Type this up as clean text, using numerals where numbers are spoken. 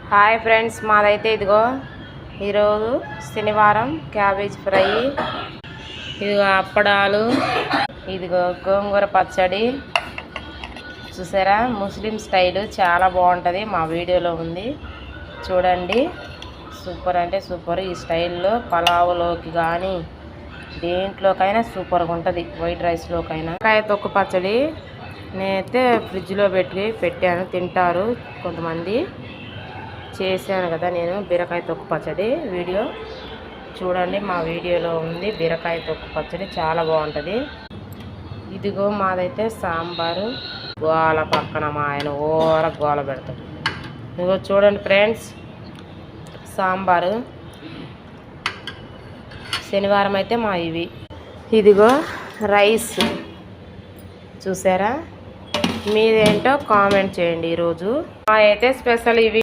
Hi friends, మాదైతే ఇదిగో ఈరోజు శనివారం క్యాబేజ్ ఫ్రై, ఇదిగో అప్పడాలు, ఇదిగో గోంగూర పచ్చడి. చూసారా, ముస్లిం స్టైల్ చాలా బాగుంటుంది. మా వీడియోలో ఉంది చూడండి. సూపర్ అంటే సూపర్. ఈ స్టైల్లో పలావులోకి కానీ దేంట్లోకైనా సూపర్గా ఉంటుంది. వైట్ రైస్లోకైనా. కాయ తొక్కు పచ్చడి నేనైతే ఫ్రిడ్జ్లో పెట్టాను, తింటారు కొంతమంది. చేశాను కదా నేను బీరకాయ తొక్కు పచ్చడి. వీడియో చూడండి, మా వీడియోలో ఉంది. బీరకాయ తొక్కు పచ్చడి చాలా బాగుంటుంది. ఇదిగో మాదైతే సాంబారు. గోల పక్కన మా ఆయన ఓర గోల పెడతాడు. ఇదిగో చూడండి ఫ్రెండ్స్, సాంబారు. శనివారం అయితే మా ఇవి. ఇదిగో రైస్. చూసారా, మీదేంటో కామెంట్ చేయండి. ఈరోజు మా అయితే స్పెషల్ ఇవి.